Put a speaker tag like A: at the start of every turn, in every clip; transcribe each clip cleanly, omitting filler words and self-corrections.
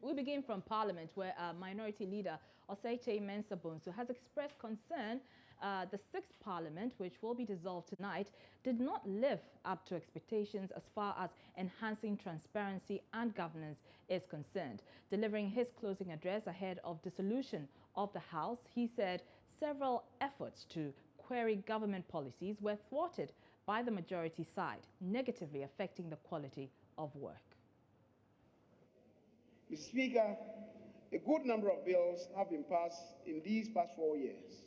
A: We begin from Parliament, where Minority Leader Oseiche Mensah-Bonsu has expressed concern the sixth Parliament, which will be dissolved tonight, did not live up to expectations as far as enhancing transparency and governance is concerned. Delivering his closing address ahead of dissolution of the House, he said several efforts to query government policies were thwarted by the majority side, negatively affecting the quality of work.
B: Mr. Speaker, a good number of bills have been passed in these past 4 years.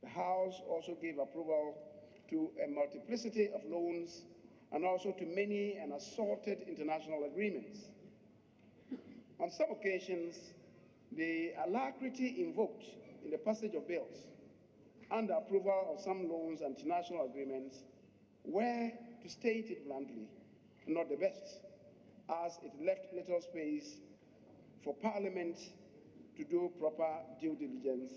B: The House also gave approval to a multiplicity of loans and also to many and assorted international agreements. On some occasions, the alacrity invoked in the passage of bills and the approval of some loans and international agreements were, to state it bluntly, not the best, as it left little space for Parliament to do proper due diligence.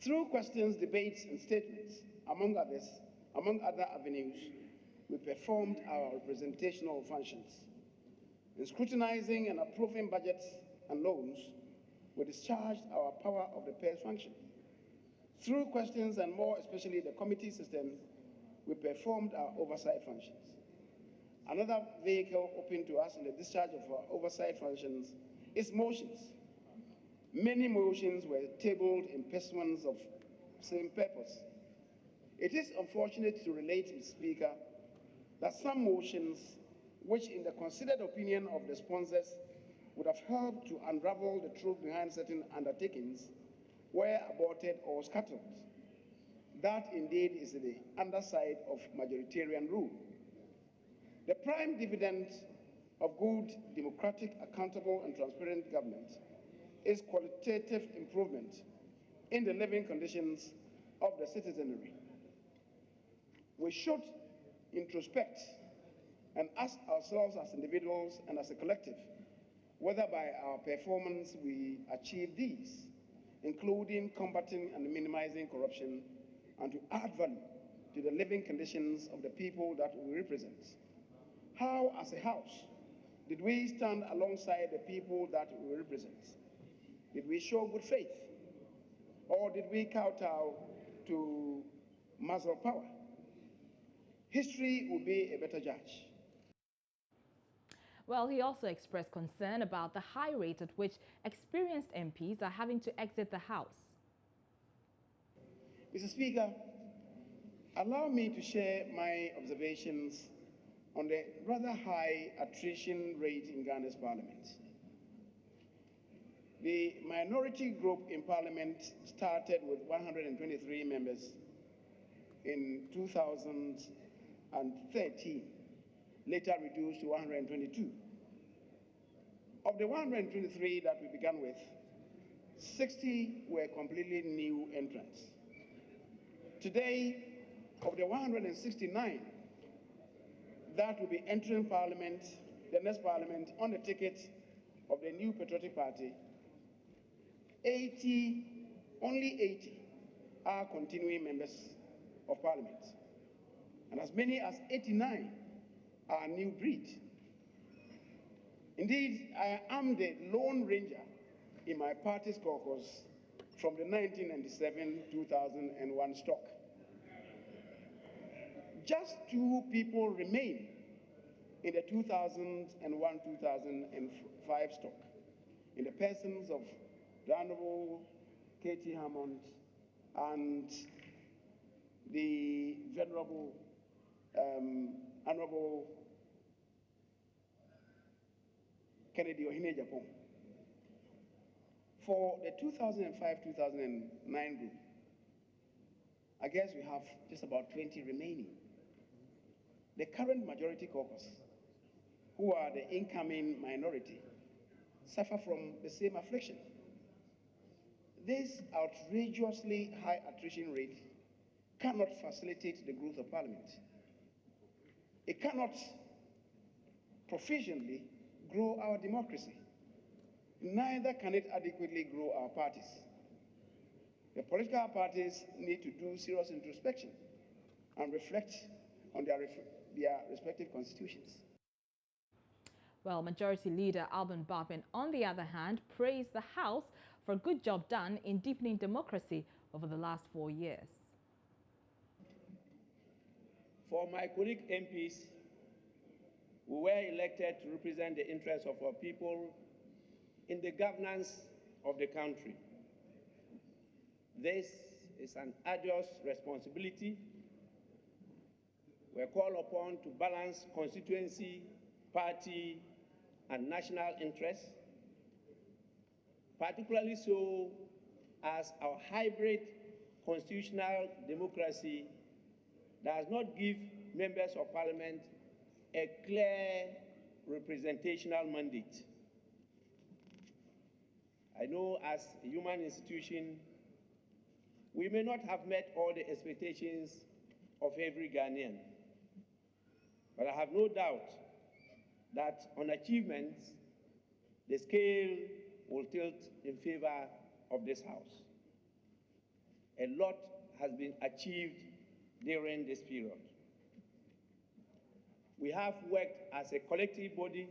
B: Through questions, debates, and statements, among other avenues, we performed our representational functions. In scrutinizing and approving budgets and loans, we discharged our power of the purse function. Through questions and more especially the committee system, we performed our oversight functions. Another vehicle open to us in the discharge of our oversight functions is motions. Many motions were tabled in pursuance of same purpose. It is unfortunate to relate, Mr. Speaker, that some motions, which in the considered opinion of the sponsors would have helped to unravel the truth behind certain undertakings, were aborted or scattered. That indeed is the underside of majoritarian rule. The prime dividend of good, democratic, accountable, and transparent government is qualitative improvement in the living conditions of the citizenry. We should introspect and ask ourselves as individuals and as a collective whether by our performance we achieve these, including combating and minimizing corruption, and to add value to the living conditions of the people that we represent. How, as a House, did we stand alongside the people that we represent? Did we show good faith? Or did we kowtow to muscle power? History will be a better judge.
A: Well, he also expressed concern about the high rate at which experienced MPs are having to exit the House.
B: Mr. Speaker, allow me to share my observations on the rather high attrition rate in Ghana's Parliament. The minority group in Parliament started with 123 members in 2013, later reduced to 122. Of the 123 that we began with, 60 were completely new entrants. Today, of the 169 that will be entering Parliament, the next Parliament, on the ticket of the New Patriotic Party, only 80 are continuing members of Parliament, and as many as 89 are new breed. Indeed, I am the lone ranger in my party's caucus from the 1997-2001 stock. Just 2 people remain in the 2001-2005 stock, in the persons of the Honorable K.T. Hammond and the Venerable Honorable Kennedy Ohine Japan. For the 2005-2009 group, I guess we have just about 20 remaining. The current majority caucus, who are the incoming minority, suffer from the same affliction. This outrageously high attrition rate cannot facilitate the growth of Parliament. It cannot proficiently grow our democracy. Neither can it adequately grow our parties. The political parties need to do serious introspection and reflect on their respective constitutions.
A: Well, Majority Leader Alban Bagbin, on the other hand, praised the House for a good job done in deepening democracy over the last 4 years.
C: For my colleague MPs, we were elected to represent the interests of our people in the governance of the country. This is an arduous responsibility. We're called upon to balance constituency, party, and national interests, particularly so as our hybrid constitutional democracy does not give members of parliament a clear representational mandate. I know as a human institution, we may not have met all the expectations of every Ghanaian, but I have no doubt that on achievements, the scale will tilt in favor of this House. A lot has been achieved during this period. We have worked as a collective body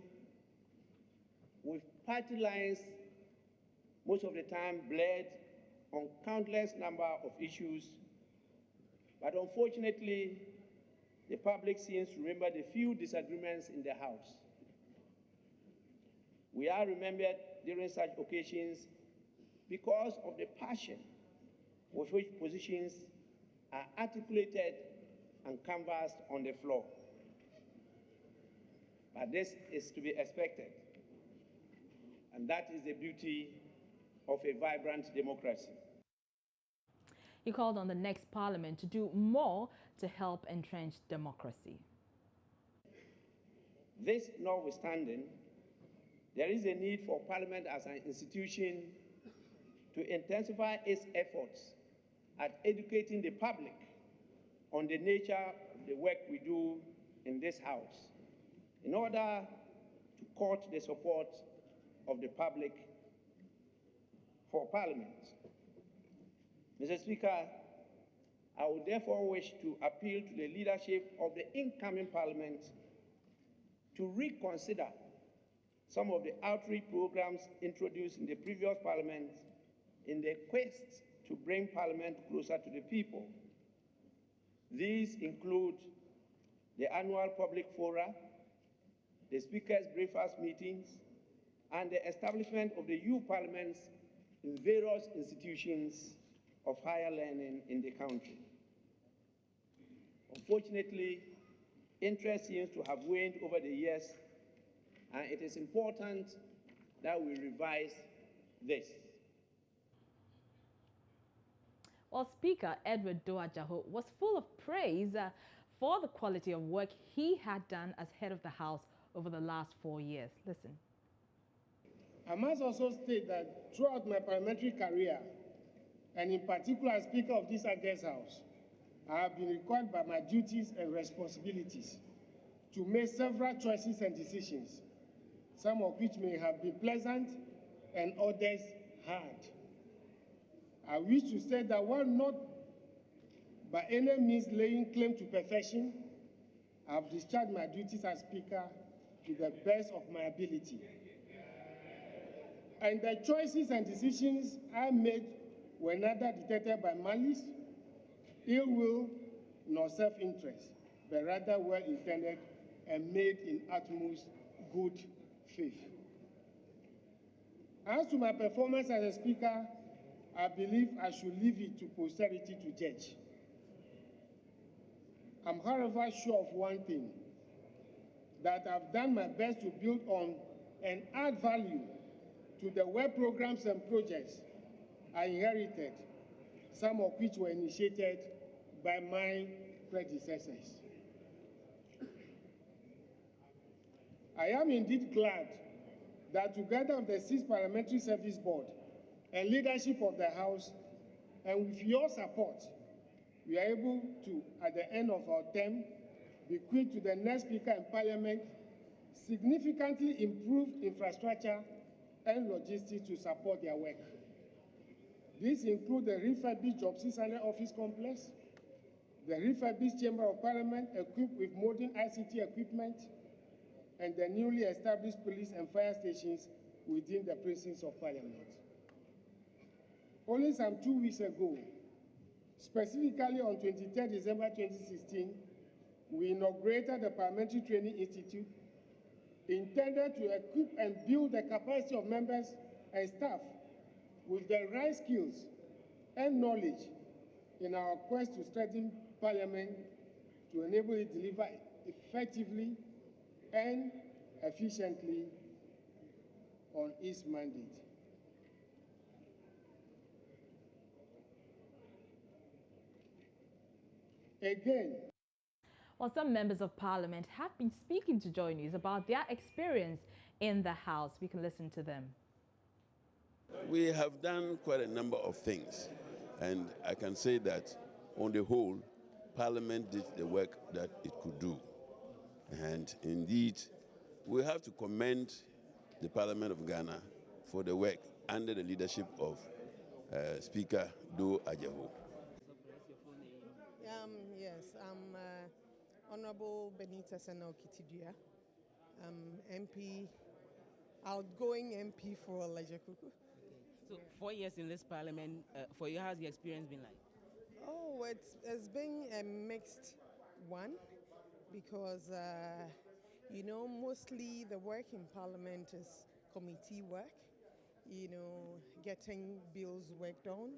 C: with party lines most of the time blurred on countless number of issues, but unfortunately, the public seems to remember the few disagreements in the House. We are remembered during such occasions because of the passion with which positions are articulated and canvassed on the floor. But this is to be expected, and that is the beauty of a vibrant democracy.
A: He called on the next parliament to do more to help entrench democracy.
C: This notwithstanding, there is a need for parliament as an institution to intensify its efforts at educating the public on the nature of the work we do in this House in order to court the support of the public for parliament. Mr. Speaker, I would therefore wish to appeal to the leadership of the incoming parliament to reconsider some of the outreach programs introduced in the previous parliament in the quest to bring parliament closer to the people. These include the annual public fora, the speakers' breakfast meetings, and the establishment of the youth parliaments in various institutions of higher learning in the country. Unfortunately, interest seems to have waned over the years, and it is important that we revise this.
A: Well, Speaker Edward Doajaho was full of praise for the quality of work he had done as head of the House over the last 4 years. Listen.
D: I must also state that throughout my parliamentary career, and in particular as Speaker of this August House, I have been required by my duties and responsibilities to make several choices and decisions, some of which may have been pleasant and others hard. I wish to state that while not by any means laying claim to perfection, I have discharged my duties as Speaker to the best of my ability. And the choices and decisions I made were neither dictated by malice, ill will, nor self-interest, but rather well-intended and made in utmost good faith. As to my performance as a Speaker, I believe I should leave it to posterity to judge. I'm, however, sure of one thing, that I've done my best to build on and add value to the work programs and projects I inherited, some of which were initiated by my predecessors. I am indeed glad that together with the 6th Parliamentary Service Board and leadership of the House, and with your support, we are able to, at the end of our term, bequeath to the next Speaker in Parliament significantly improved infrastructure and logistics to support their work. These include the refurbished Job 600 office complex, the refurbished Chamber of Parliament equipped with modern ICT equipment, and the newly established police and fire stations within the precincts of Parliament. Only some 2 weeks ago, specifically on 23 December 2016, we inaugurated the Parliamentary Training Institute intended to equip and build the capacity of members and staff with the right skills and knowledge in our quest to strengthen Parliament to enable it to deliver effectively and efficiently on its mandate. Again,
A: well, some members of Parliament have been speaking to Joy News about their experience in the House. We can listen to them.
E: We have done quite a number of things, and I can say that on the whole, Parliament did the work that it could do. And indeed, we have to commend the Parliament of Ghana for the work under the leadership of Speaker Do Ajahu.
F: Yes, I'm Honorable Benita Senao Kitidua, MP, outgoing MP for Lajakuku.
G: So 4 years in this Parliament, for you, how's the experience been like?
F: Oh, it's been a mixed one because, you know, mostly the work in Parliament is committee work, you know, getting bills worked on.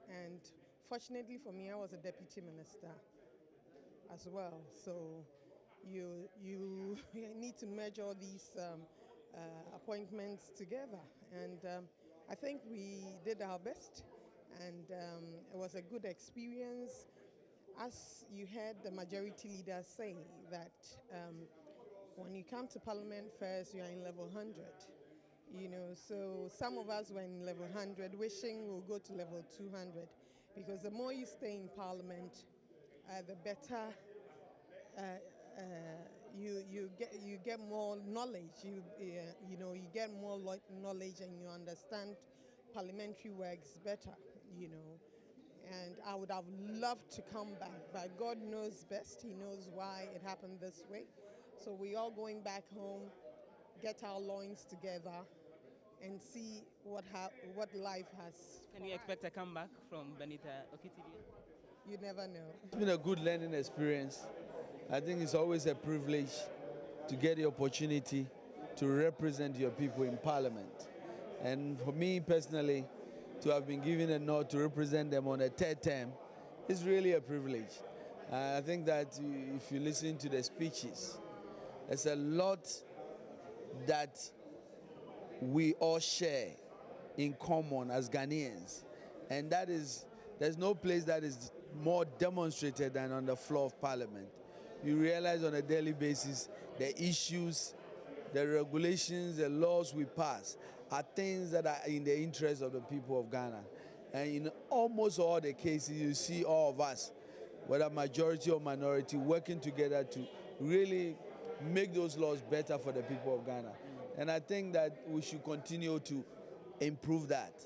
F: And fortunately for me, I was a deputy minister as well. So you need to merge all these appointments together. And I think we did our best. And it was a good experience. As you heard the majority leader say that when you come to Parliament first, you are in level 100. You know, so some of us were in level 100, wishing we'll go to level 200, because the more you stay in Parliament, the better you get more knowledge. You know, you get more knowledge and you understand parliamentary works better. You know, and I would have loved to come back, but God knows best. He knows why it happened this way. So we all going back home, get our loins together, and see what life has.
G: Can you expect a comeback from Benita Okitidia?
F: You never know.
H: It's been a good learning experience. I think it's always a privilege to get the opportunity to represent your people in Parliament. And for me personally, to have been given a nod to represent them on a third term is really a privilege. I think that if you listen to the speeches, there's a lot that we all share in common as Ghanaians. And that is, there's no place that is more demonstrated than on the floor of Parliament. You realize on a daily basis the issues, the regulations, the laws we pass are things that are in the interest of the people of Ghana. And in almost all the cases, you see all of us, whether majority or minority, working together to really make those laws better for the people of Ghana. And I think that we should continue to improve that.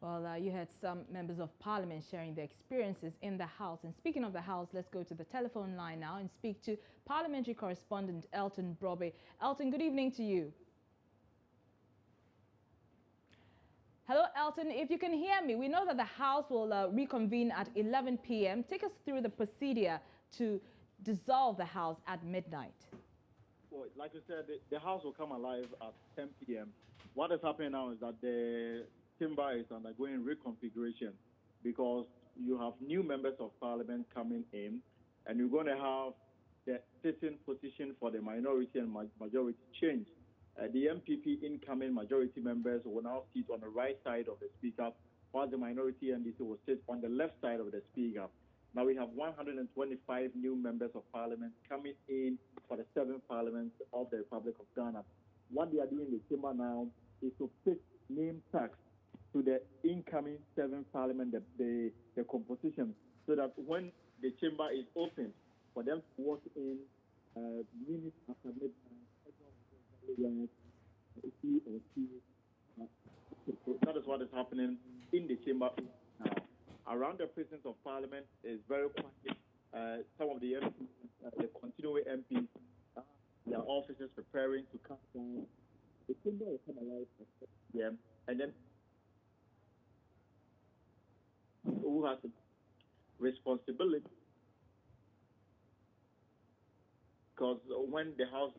A: Well, you had some members of Parliament sharing their experiences in the House. And speaking of the House, let's go to the telephone line now and speak to Parliamentary correspondent Elton Brobe. Elton, good evening to you. Hello, Elton. If you can hear me, we know that the House will reconvene at 11 p.m. Take us through the procedure to dissolve the House at midnight.
I: Well, like you said, the House will come alive at 10 p.m. What is happening now is that the chamber is undergoing reconfiguration because you have new members of Parliament coming in, and you're going to have the sitting position for the minority and majority change. The MPP incoming majority members will now sit on the right side of the Speaker, while the minority NDC will sit on the left side of the Speaker. Now we have 125 new members of Parliament coming in for the 7th Parliament of the Republic of Ghana. What they are doing in the chamber now is to fix name tags to the incoming 7th Parliament, the composition, so that when the chamber is open, for them to walk in minutes after midnight, so that is what is happening in the chamber now. Around the presence of Parliament is very quiet. Some of the MPs the continuing MPs, their officers preparing to come down. The chamber will come alive at 6 p.m. and then who has the responsibility? Because when the House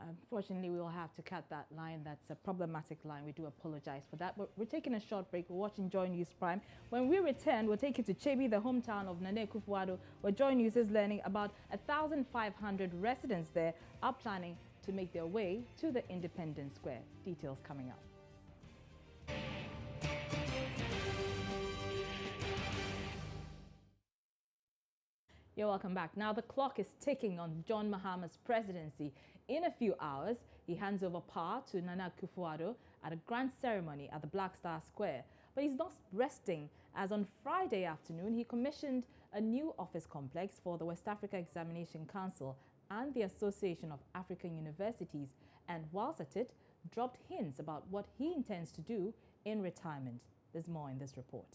A: unfortunately, we will have to cut that line. That's a problematic line. We do apologize for that. But we're taking a short break. We're watching Joy News Prime. When we return, we'll take you to Chebi, the hometown of Nana Akufo-Addo, where Joy News is learning about 1,500 residents there are planning to make their way to the Independence Square. Details coming up. You're welcome back. Now the clock is ticking on John Mahama's presidency. In a few hours, he hands over power to Nana Akufo-Addo at a grand ceremony at the Black Star Square. But he's not resting, as on Friday afternoon, he commissioned a new office complex for the West Africa Examination Council and the Association of African Universities, and whilst at it, dropped hints about what he intends to do in retirement. There's more in this report.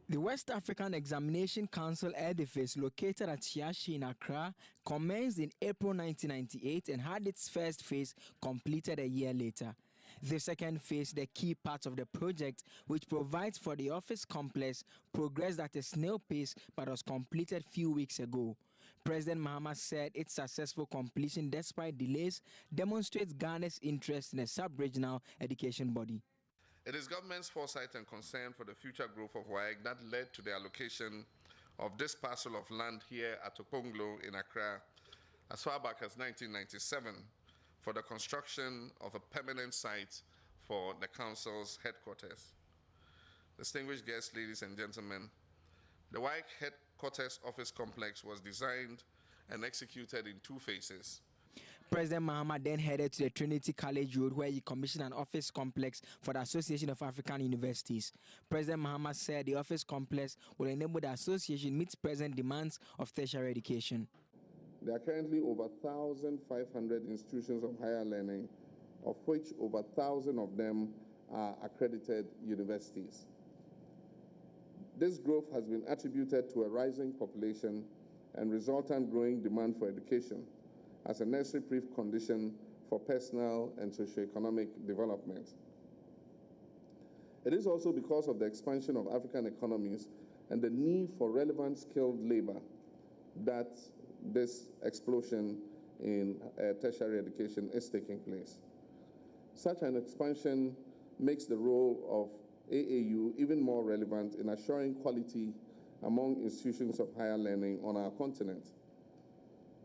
J: The West African Examination Council edifice, located at Chiashi in Accra, commenced in April 1998 and had its first phase completed a year later. The second phase, the key part of the project, which provides for the office complex, progressed at a snail pace but was completed few weeks ago. President Mahama said its successful completion, despite delays, demonstrates Ghana's interest in a sub-regional education body.
K: It is government's foresight and concern for the future growth of WAEC that led to the allocation of this parcel of land here at Okponglo in Accra as far back as 1997 for the construction of a permanent site for the council's headquarters. Distinguished guests, ladies and gentlemen, the WAEC headquarters office complex was designed and executed in 2 phases.
J: President Mahama then headed to the Trinity College Road, where he commissioned an office complex for the Association of African Universities. President Mahama said the office complex will enable the association meet present demands of tertiary education.
K: There are currently over 1,500 institutions of higher learning, of which over 1,000 of them are accredited universities. This growth has been attributed to a rising population and resultant growing demand for education as a necessary precondition for personal and socioeconomic development. It is also because of the expansion of African economies and the need for relevant skilled labor that this explosion in tertiary education is taking place. Such an expansion makes the role of AAU even more relevant in assuring quality among institutions of higher learning on our continent.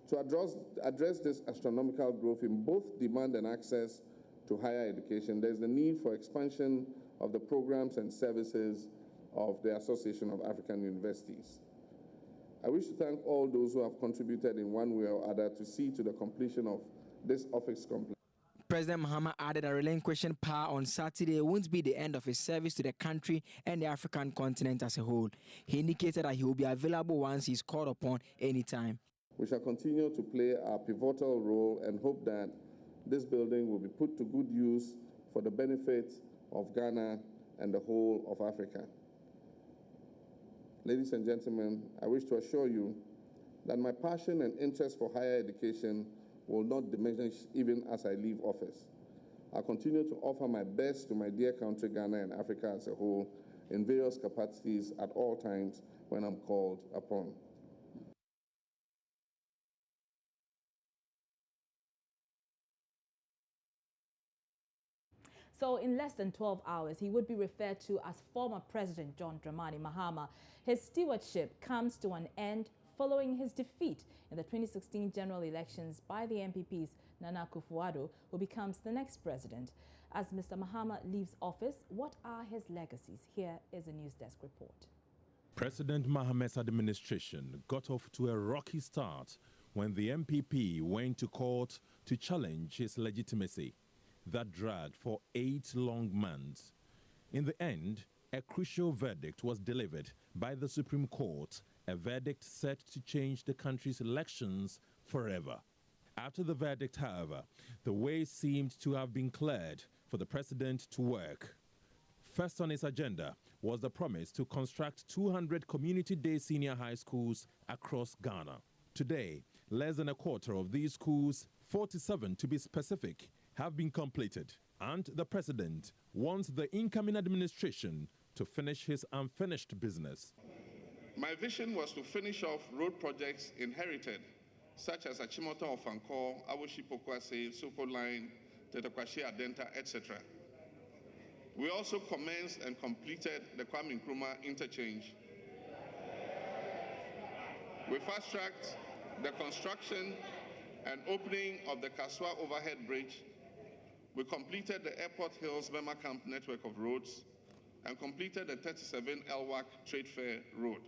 K: To address this astronomical growth in both demand and access to higher education, there's the need for expansion of the programs and services of the Association of African Universities. I wish to thank all those who have contributed in one way or other to see to the completion of this office complex.
J: President Mahama added that relinquishing power on Saturday won't be the end of his service to the country and the African continent as a whole. He indicated that he will be available once he's called upon anytime.
K: We shall continue to play our pivotal role and hope that this building will be put to good use for the benefit of Ghana and the whole of Africa. Ladies and gentlemen, I wish to assure you that my passion and interest for higher education will not diminish even as I leave office. I'll continue to offer my best to my dear country, Ghana, and Africa as a whole in various capacities at all times when I'm called upon.
A: So in less than 12 hours, he would be referred to as former President John Dramani Mahama. His stewardship comes to an end following his defeat in the 2016 general elections by the MPP's Nana Akufo-Addo, who becomes the next president. As Mr. Mahama leaves office, what are his legacies? Here is a News Desk report.
L: President Mahama's administration got off to a rocky start when the MPP went to court to challenge his legitimacy. That dragged for 8 long months. In the end, a crucial verdict was delivered by the Supreme Court, a verdict set to change the country's elections forever. After the verdict, however, the way seemed to have been cleared for the president to work. First on its agenda was the promise to construct 200 community-day senior high schools across Ghana. Today, less than a quarter of these schools, 47 to be specific, have been completed. And the president wants the incoming administration to finish his unfinished business.
K: My vision was to finish off road projects inherited, such as Achimota of Ankor, Awoshi Pokwase, Soko Line, Tetekwashe Adenta, etc. We also commenced and completed the Kwame Nkrumah interchange. We fast-tracked the construction and opening of the Kaswa overhead bridge. We completed the Airport Hills Bema Camp network of roads and completed the 37 Elwak Trade Fair Road.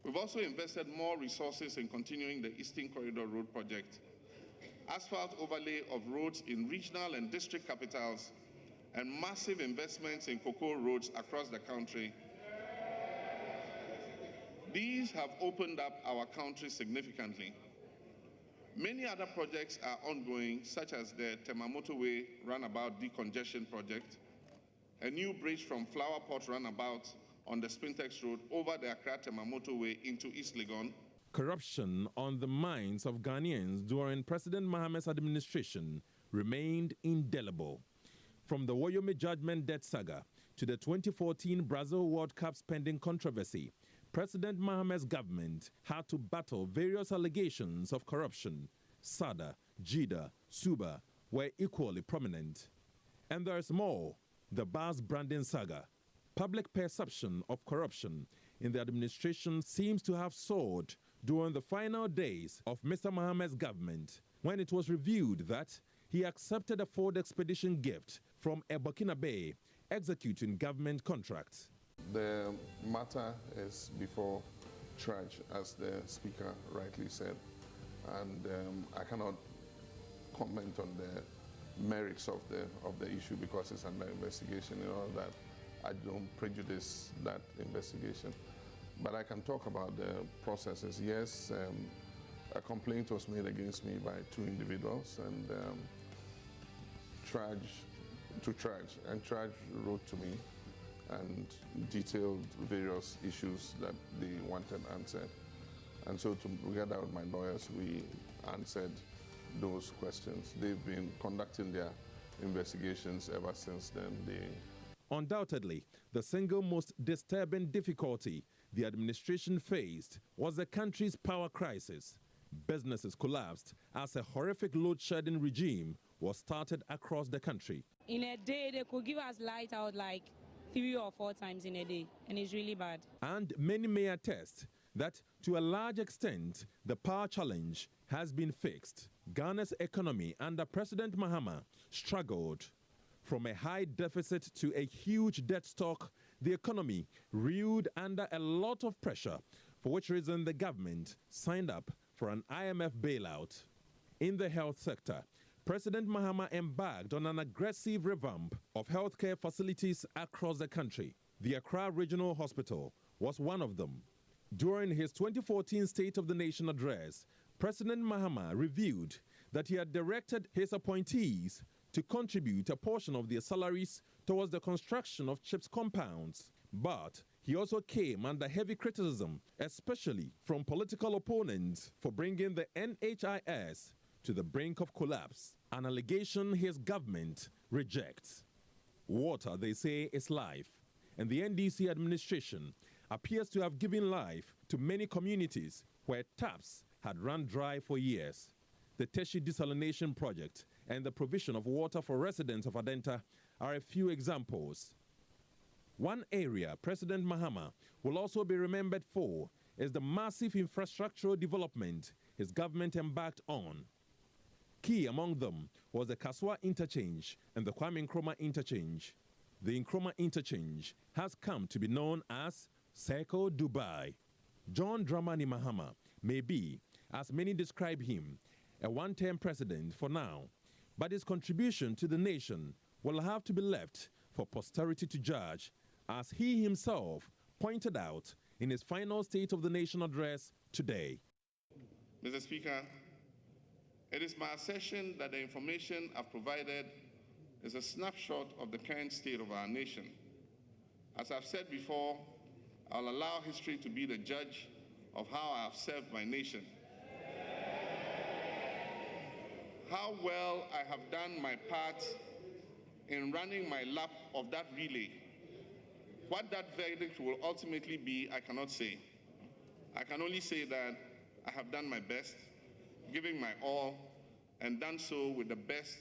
K: We've also invested more resources in continuing the Eastern Corridor Road project, asphalt overlay of roads in regional and district capitals, and massive investments in cocoa roads across the country. These have opened up our country significantly. Many other projects are ongoing, such as the Tema Motorway Runabout Decongestion Project, a new bridge from Flower Pot Runabout on the Spintex Road over the Accra Tema Motorway into East Legon.
L: Corruption on the minds of Ghanaians during President Mahama's administration remained indelible. From the Woyome judgment debt saga to the 2014 Brazil World Cup spending controversy, President Mahama's government had to battle various allegations of corruption. Sada, Jida, Suba were equally prominent. And there's more, the Bars branding saga. Public perception of corruption in the administration seems to have soared during the final days of Mr. Mahama's government, when it was revealed that he accepted a Ford Expedition gift from a Burkina Bay executing government contracts.
K: The matter is before Trudge, as the Speaker rightly said, and I cannot comment on the merits of the issue because it's under investigation and all that. I don't prejudice that investigation. But I can talk about the processes. Yes, a complaint was made against me by two individuals, and Trudge wrote to me and detailed various issues that they wanted answered. And so together with my lawyers, we answered those questions. They've been conducting their investigations ever since then.
L: Undoubtedly, the single most disturbing difficulty the administration faced was the country's power crisis. Businesses collapsed as a horrific load-shedding regime was started across the country.
M: In a day, they could give us light out like 3 or 4 times in a day, and it's really bad.
L: And many may attest that to a large extent, the power challenge has been fixed. Ghana's economy under President Mahama struggled. From a high deficit to a huge debt stock, the economy reeled under a lot of pressure, for which reason the government signed up for an IMF bailout. In the health sector, President Mahama embarked on an aggressive revamp of healthcare facilities across the country. The Accra Regional Hospital was one of them. During his 2014 State of the Nation address, President Mahama revealed that he had directed his appointees to contribute a portion of their salaries towards the construction of CHIPS compounds. But he also came under heavy criticism, especially from political opponents, for bringing the NHIS to the brink of collapse, an allegation his government rejects. Water, they say, is life, and the NDC administration appears to have given life to many communities where taps had run dry for years. The Teshi Desalination Project and the provision of water for residents of Adenta are a few examples. One area President Mahama will also be remembered for is the massive infrastructural development his government embarked on. Key among them was the Kaswa Interchange and the Kwame Nkrumah Interchange. The Nkrumah Interchange has come to be known as Circle Dubai. John Dramani Mahama may be, as many describe him, a one-term president for now, but his contribution to the nation will have to be left for posterity to judge, as he himself pointed out in his final State of the Nation address today.
K: Mr. Speaker, it is my assertion that the information I've provided is a snapshot of the current state of our nation. As I've said before, I'll allow history to be the judge of how I have served my nation. How well I have done my part in running my lap of that relay. What that verdict will ultimately be, I cannot say. I can only say that I have done my best, giving my all, and done so with the best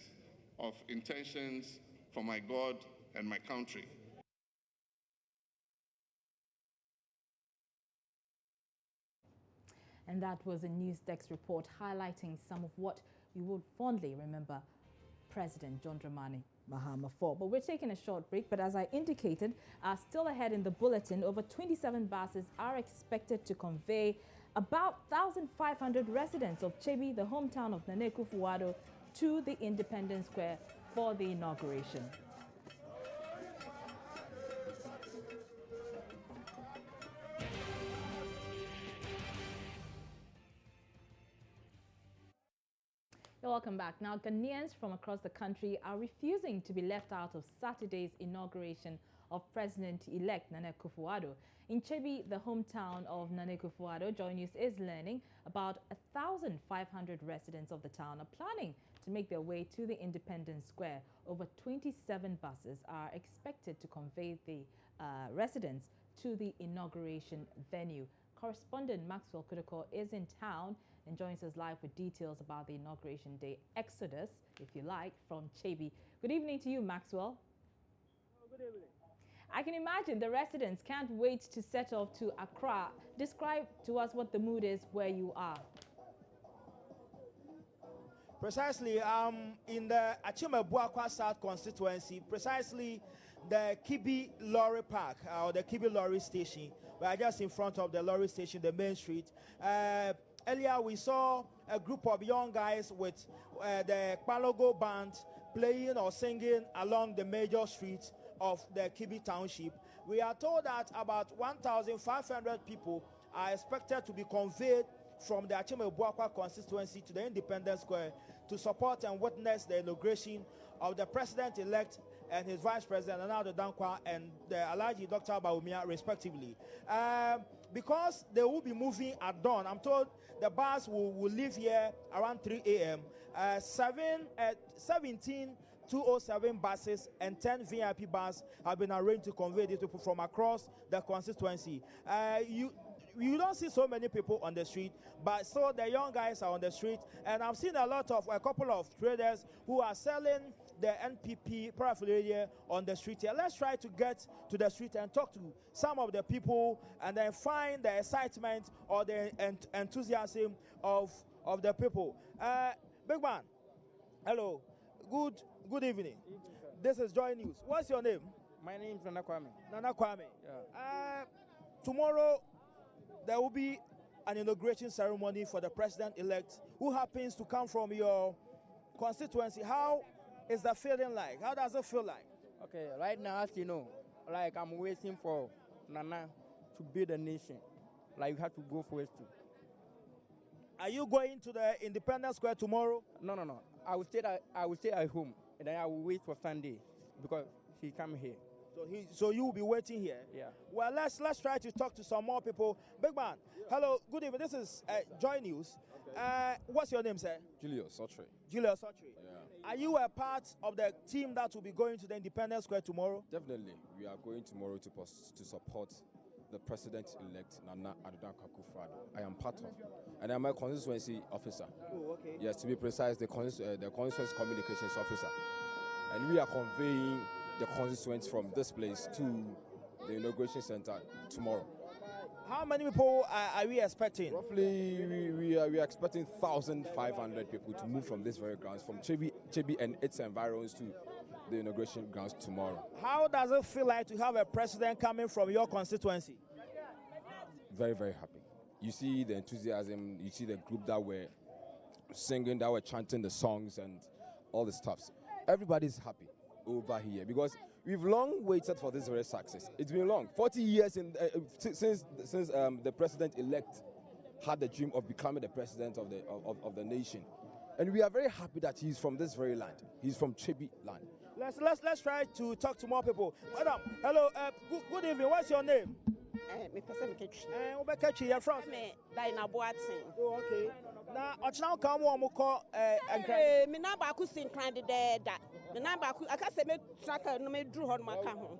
K: of intentions for my God and my country.
A: And that was a News Desk report highlighting some of what we would fondly remember President John Dramani Mahama for. But we're taking a short break. But as I indicated, still ahead in the bulletin, over 27 buses are expected to convey about 1,500 residents of Chebi, the hometown of Nana Akufo-Addo, to the Independence Square for the inauguration. Welcome back. Now, Ghanaians from across the country are refusing to be left out of Saturday's inauguration of President-elect Nana Akufo-Addo. In Chebi, the hometown of Nana Akufo-Addo, Joy News is learning about 1,500 residents of the town are planning to make their way to the Independence Square. Over 27 buses are expected to convey the residents to the inauguration venue. Correspondent Maxwell Kudoko is in town and joins us live with details about the Inauguration Day exodus, if you like, from Chebi. Good evening to you, Maxwell.
N: Good evening.
A: I can imagine the residents can't wait to set off to Accra. Describe to us what the mood is where you are.
N: Precisely, in the Achime-Buakwa South constituency, precisely the Kibi Lorry Park, or the Kibi Lorry Station. We are just in front of the lorry station, the main street. Earlier, we saw a group of young guys with the Palogo band playing or singing along the major streets of the Kibi Township. We are told that about 1,500 people are expected to be conveyed from the Achime-Buakwa constituency to the Independence Square to support and witness the inauguration of the president-elect and his vice president, Nana Dankwa, and the Alhaji Dr. Bawumia, respectively. Because they will be moving at dawn, I'm told the bus will leave here around 3 a.m. 17 207 buses and 10 VIP buses have been arranged to convey these people from across the constituency. You don't see so many people on the street, but so the young guys are on the street, and I've seen a couple of traders who are selling the NPP paraphernalia on the street here. Let's try to get to the street and talk to some of the people and then find the excitement or the enthusiasm of the people. Big man, hello, good evening. This is Joy News. What's your name?
O: My name is Nana Kwame.
N: Nana Kwame.
O: Yeah.
N: Tomorrow there will be an inauguration ceremony for the president-elect who happens to come from your constituency. How is the feeling like? How does it feel like?
O: Okay, right now, as you know, like I'm waiting for Nana to build a nation. Like you have to go for it too.
N: Are you going to the Independence Square tomorrow?
O: No. I will stay at home and then I will wait for Sunday because he come here.
N: So you will be waiting here?
O: Yeah.
N: Well, let's try to talk to some more people. Big man, hello, good evening. This is Joy News. What's your name, sir?
P: Julius Sotri.
N: Julius Sotri.
P: Yeah.
N: Are you a part of the team that will be going to the Independence Square tomorrow?
P: Definitely. We are going tomorrow to support the president-elect Nana Akufo-Addo. I am part of, and I'm a constituency officer.
N: Oh, okay.
P: Yes, to be precise, the constituency communications officer. And we are conveying the constituents from this place to the inauguration center tomorrow.
N: How many people are we expecting?
P: Roughly, we are expecting 1,500 people to move from this very grounds, from Chebi and its environs to the inauguration grounds tomorrow.
N: How does it feel like to have a president coming from your constituency?
P: Very, very happy. You see the enthusiasm, you see the group that were singing, that were chanting the songs and all the stuffs. Everybody's happy over here because we've long waited for this very success. It's been long, 40 years since the president-elect had the dream of becoming the president of the nation. And we are very happy that he's from this very land. He's from Chebi land.
N: Let's try to talk to more people. Madam, hello. Good evening. What's your name?
Q: Me person me ketchi.
N: Obeketchi, you're from?
Q: Me Dina Boatin.
N: Oh, okay. Now, ochna come wo moko
Q: me na ba ku sin kran de da. Me na ba ku aka se me traka no me dru ho no maka ho.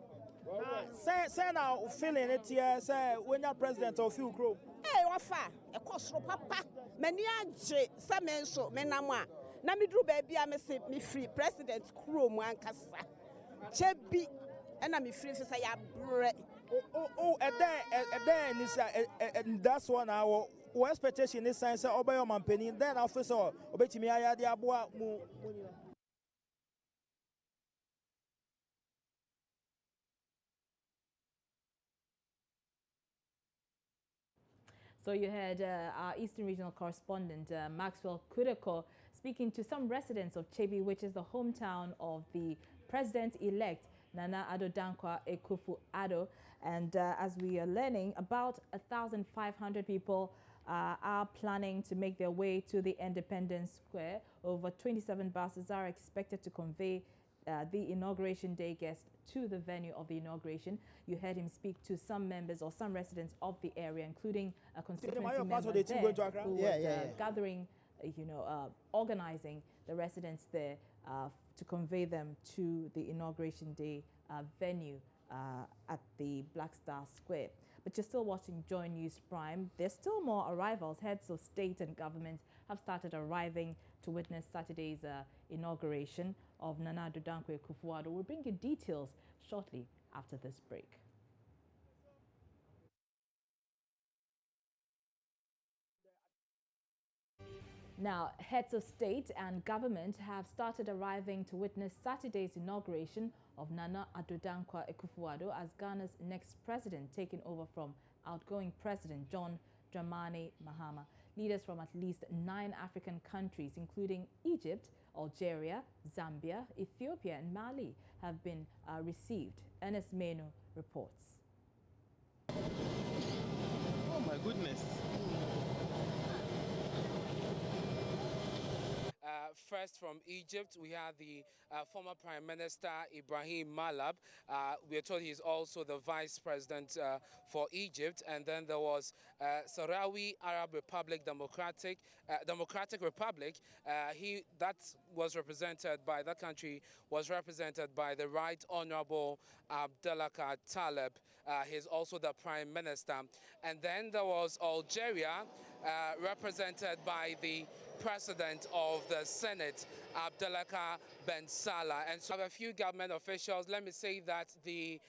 N: Say now feeling it here say when you're president of you grow.
Q: Wafa e kosoro papa. Mani age se me nso me nam a na me dru ba bia me se me free president kuro mu ankasa. Chebi and I'm free to say ya bre.
N: And then that's one our expectation is saying say obey your man penny then officer obetimi aya de aboa mu.
A: So you had our Eastern Regional correspondent, Maxwell Kudeko, speaking to some residents of Chebi, which is the hometown of the president-elect, Nana Addo Dankwa Akufo-Addo. And as we are learning, about 1,500 people are planning to make their way to the Independence Square. Over 27 buses are expected to convey the Inauguration Day guests to the venue of the inauguration. You heard him speak to some members or some residents of the area, including a constituency member there who was gathering, organizing the residents there to convey them to the Inauguration Day venue at the Black Star Square. But you're still watching Joy News Prime. There's still more arrivals. Heads of state and governments have started arriving to witness Saturday's inauguration of Nana Addo Dankwa Akufo-Addo. We'll bring you details shortly after this break. Now, heads of state and government have started arriving to witness Saturday's inauguration of Nana Addo Dankwa Akufo-Addo as Ghana's next president, taking over from outgoing President John Dramani Mahama. Leaders from at least 9 African countries, including Egypt, Algeria, Zambia, Ethiopia, and Mali, have been received. Ernest Menu reports.
R: Oh my goodness. First from Egypt, we have the former Prime Minister Ibrahim Malab. We are told he's also the Vice President for Egypt. And then there was Sahrawi Arab Republic, Democratic Republic. That country was represented by the Right Honorable Abdelakar Taleb. He's also the Prime Minister. And then there was Algeria, represented by the President of the Senate, Abdelakar Ben Salah. And so I have a few government officials. Let me say that the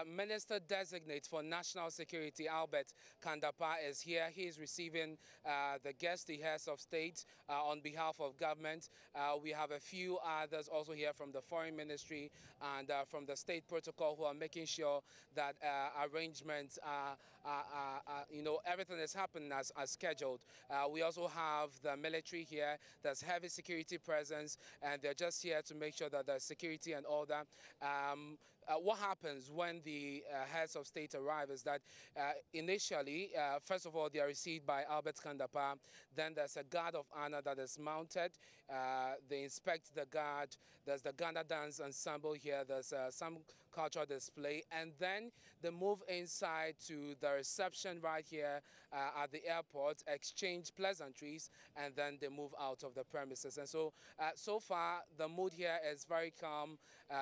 R: Minister Designate for National Security, Albert Kandapa, is here. He is receiving the guests, the heads of state, on behalf of government. We have a few others also here from the Foreign Ministry and from the State Protocol who are making sure that arrangements everything is happening as scheduled. We also have the military here. There's heavy security presence, and they're just here to make sure that there's security and all that. What happens when the heads of state arrive is that initially, first of all, they are received by Albert Kandapa. Then there's a guard of honor that is mounted. They inspect the guard. There's the Ghana Dance Ensemble here. There's some cultural display. And then they move inside to the reception right here at the airport, exchange pleasantries, and then they move out of the premises. And so, so far, the mood here is very calm.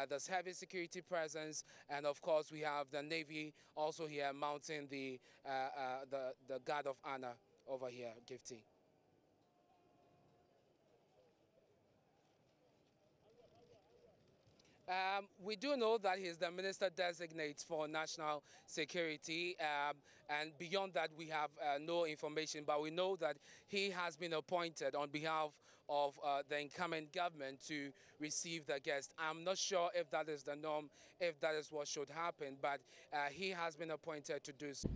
R: There's heavy security presence. And of course, we have the Navy also here mounting the guard of honor over here, Gifty. We do know that he's the Minister Designate for National Security, and beyond that we have no information, but we know that he has been appointed on behalf of the incumbent government to receive the guests. I'm not sure if that is the norm, if that is what should happen, but he has been appointed to do so.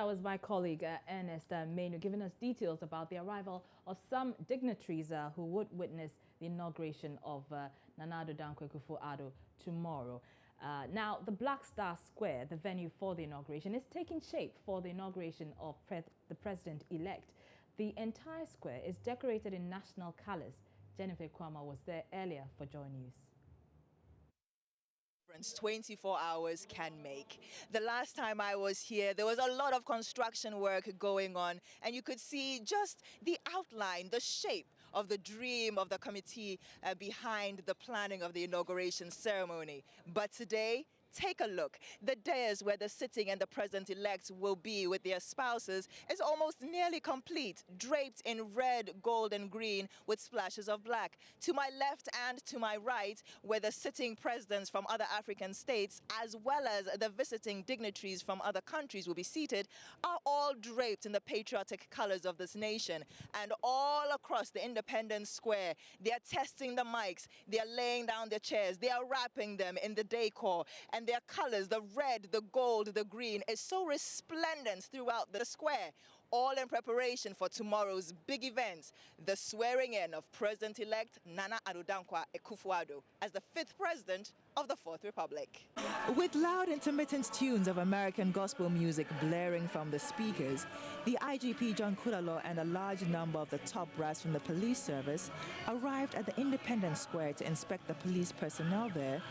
A: That was my colleague Ernest Mainu giving us details about the arrival of some dignitaries who would witness the inauguration of Nana Addo Dankwa Akufo-Addo tomorrow. Now, the Black Star Square, the venue for the inauguration, is taking shape for the inauguration of the president-elect. The entire square is decorated in national colors. Jennifer Kwama was there earlier for Joy News.
S: 24 hours can make. The last time I was here, there was a lot of construction work going on, and you could see just the outline, the shape of the dream of the committee behind the planning of the inauguration ceremony. But today, take a look. The dais where the sitting and the president-elect will be with their spouses is almost nearly complete, draped in red, gold, and green with splashes of black. To my left and to my right, where the sitting presidents from other African states, as well as the visiting dignitaries from other countries will be seated, are all draped in the patriotic colors of this nation. And all across the Independence Square, they are testing the mics, they are laying down their chairs, they are wrapping them in the decor. And their colors, the red, the gold, the green, is so resplendent throughout the square, all in preparation for tomorrow's big event, the swearing-in of President-elect Nana Addo Dankwa Akufo-Addo as the 5th president of the 4th Republic. With loud intermittent tunes of American gospel music blaring from the speakers, the IGP John Kudalo and a large number of the top brass from the police service arrived at the Independence Square to inspect the police personnel there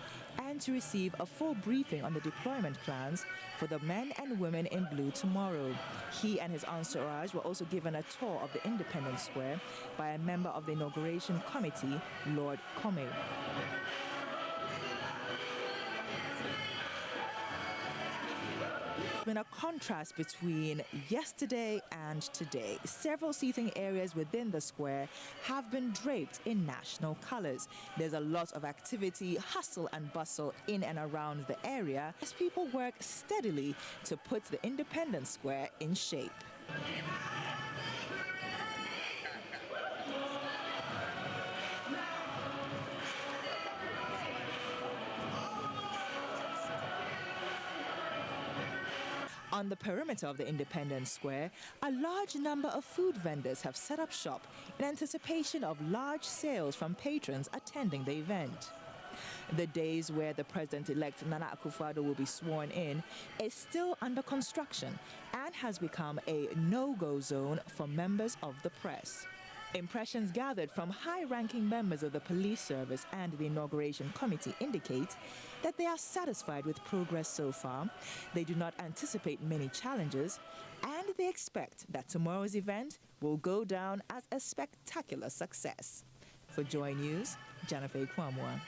S: and to receive a full briefing on the deployment plans for the men and women in blue tomorrow. He and his entourage were also given a tour of the Independence Square by a member of the Inauguration Committee, Lord Comey. Been a contrast between yesterday and today. Several seating areas within the square have been draped in national colors. There's a lot of activity, hustle and bustle in and around the area as people work steadily to put the Independence Square in shape. On the perimeter of the Independence Square, a large number of food vendors have set up shop in anticipation of large sales from patrons attending the event. The days where the president-elect Nana Akufo-Addo will be sworn in is still under construction and has become a no-go zone for members of the press. Impressions gathered from high-ranking members of the police service and the inauguration committee indicate that they are satisfied with progress so far. They do not anticipate many challenges, and they expect that tomorrow's event will go down as a spectacular success. For Joy News, Jennifer Kwamwa.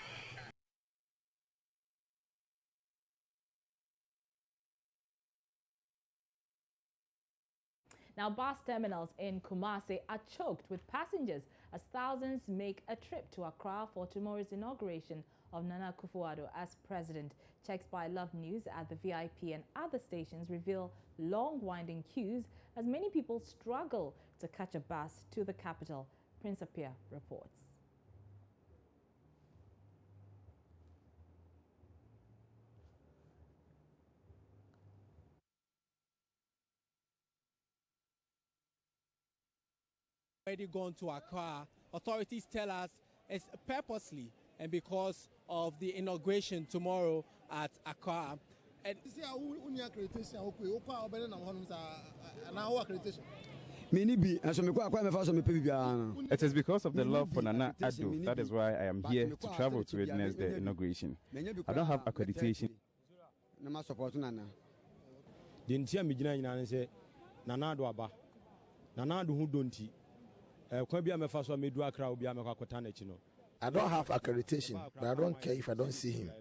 A: Now, bus terminals in Kumasi are choked with passengers as thousands make a trip to Accra for tomorrow's inauguration of Nana Akufo-Addo as president. Checks by Love News at the VIP and other stations reveal long winding queues as many people struggle to catch a bus to the capital. Prince Apia reports.
T: Already gone to Accra. Authorities tell us it's purposely and because of the inauguration tomorrow at Accra. And
U: it is because of the love for Nana Addo. That is why I am here to travel to witness the inauguration. I don't have accreditation.
V: I don't have accreditation, but I don't care if I don't see him.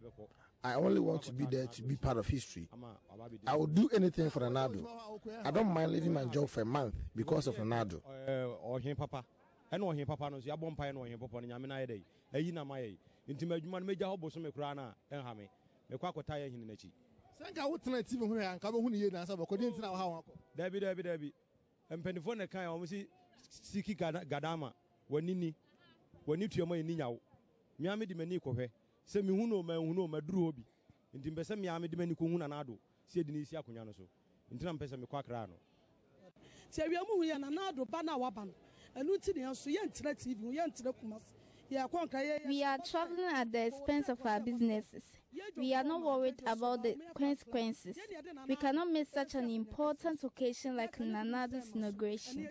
V: I only want to be there to be part of history. I will do anything for Nana. I don't mind leaving my job for a month because of Nana.
T: Siki gadama wanini wanitu yama ininyao miami di meni kohe se mi huno maduru obi nti mbese miami di meni ko huna nado se di nisi akunya no so
B: ntina mpesa me kwa Accra no
C: ti awia mu ya na na do ba na wa ba no enu ti ne so ye ntira TV ye ntira Kumasi.
W: We are traveling at the expense of our businesses. We are not worried about the consequences. We cannot miss such an important occasion like Nanado's inauguration.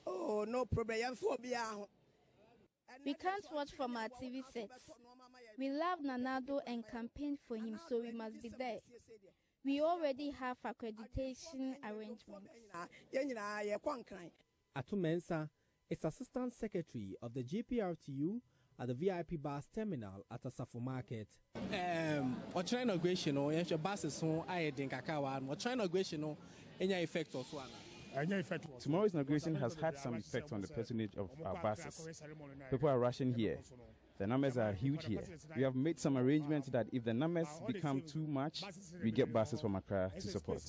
C: Oh, no problem.
W: We can't watch from our TV sets. We love Nanado and campaign for him, so we must be there. We already have accreditation arrangements.
T: Atu Mensah is Assistant Secretary of the GPRTU at the VIP bus terminal at Asafo Market. Our inauguration, your buses I think Kakawa. Our inauguration, any effect also.
U: Tomorrow's inauguration has had some effect on the patronage of our buses. People are rushing here. The numbers are huge here. We have made some arrangements that if the numbers become too much, we get buses from Accra to support.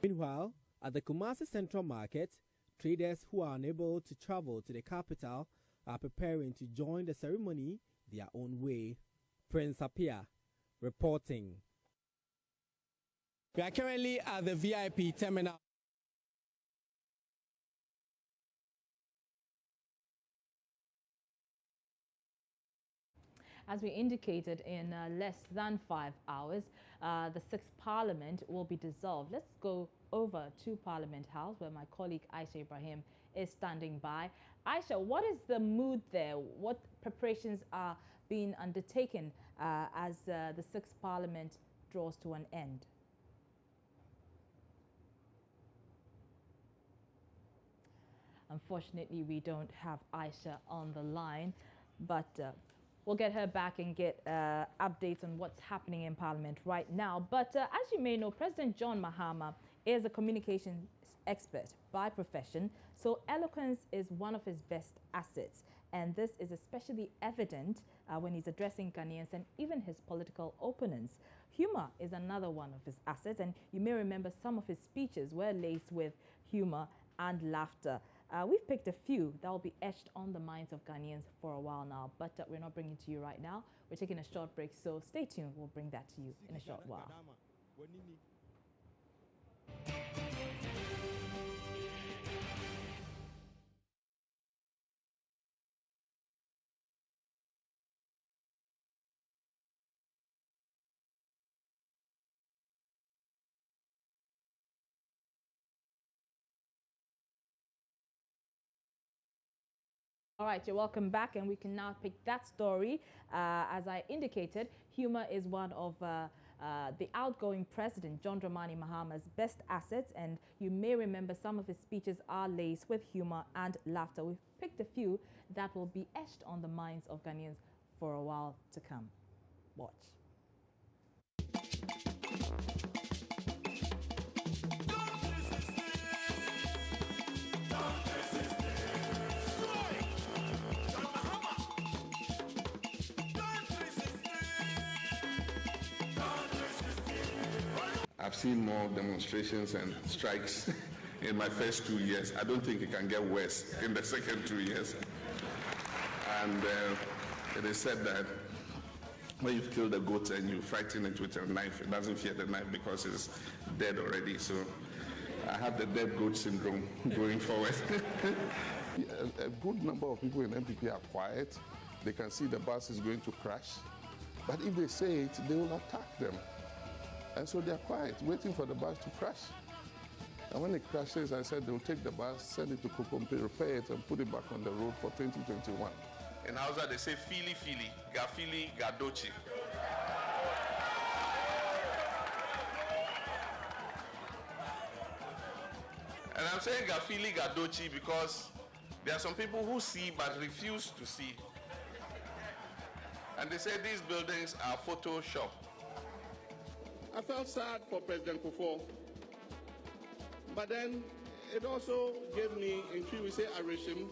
T: Meanwhile, at the Kumasi Central Market, traders who are unable to travel to the capital are preparing to join the ceremony their own way. Prince Apia reporting. We are currently at the VIP terminal.
A: As we indicated, in less than 5 hours, the 6th Parliament will be dissolved. Let's go over to Parliament House, where my colleague Aisha Ibrahim is standing by. Aisha, what is the mood there? What preparations are being undertaken as the 6th Parliament draws to an end? Unfortunately, we don't have Aisha on the line, but we'll get her back and get updates on what's happening in Parliament right now. But as you may know, President John Mahama is a communications expert by profession, so eloquence is one of his best assets. And this is especially evident when he's addressing Ghanaians and even his political opponents. Humor is another one of his assets, and you may remember some of his speeches were laced with humor and laughter. We've picked a few that will be etched on the minds of Ghanaians for a while now, but we're not bringing it to you right now. We're taking a short break, so stay tuned. We'll bring that to you in a short while. All right, you're welcome back, and we can now pick that story. As I indicated, humor is one of the outgoing president, John Dramani Mahama's best assets, and you may remember some of his speeches are laced with humor and laughter. We've picked a few that will be etched on the minds of Ghanaians for a while to come. Watch.
K: I've seen more demonstrations and strikes in my first 2 years. I don't think it can get worse in the second 2 years. And it is said that when you kill the goat and you frighten it with a knife, it doesn't fear the knife because it's dead already. So I have the dead goat syndrome going forward. A good number of people in MPP are quiet. They can see the bus is going to crash. But if they say it, they will attack them. And so they're quiet, waiting for the bus to crash. And when it crashes, I said they'll take the bus, send it to Kokompe, repair it, and put it back on the road for 2021. In Hausa, they say fili fili, gafili gadochi. And I'm saying gafili gadochi because there are some people who see but refuse to see. And they say these buildings are Photoshop. I felt sad for President Kufuor, but then it also gave me, in Twi we say, Arishim,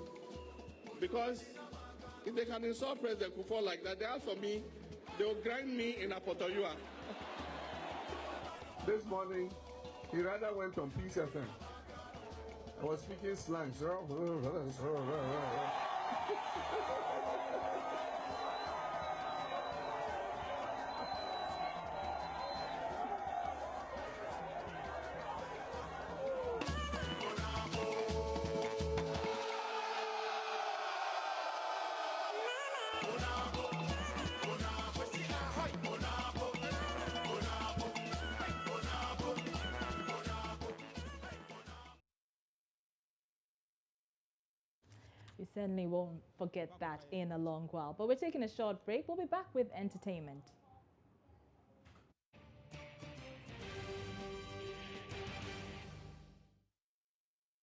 K: Because if they can insult President Kufuor like that, they ask for me, they will grind me in a potoyua. This morning, he rather went on Peace FM. I was speaking slang.
A: You certainly won't forget that in a long while. But we're taking a short break. We'll be back with entertainment.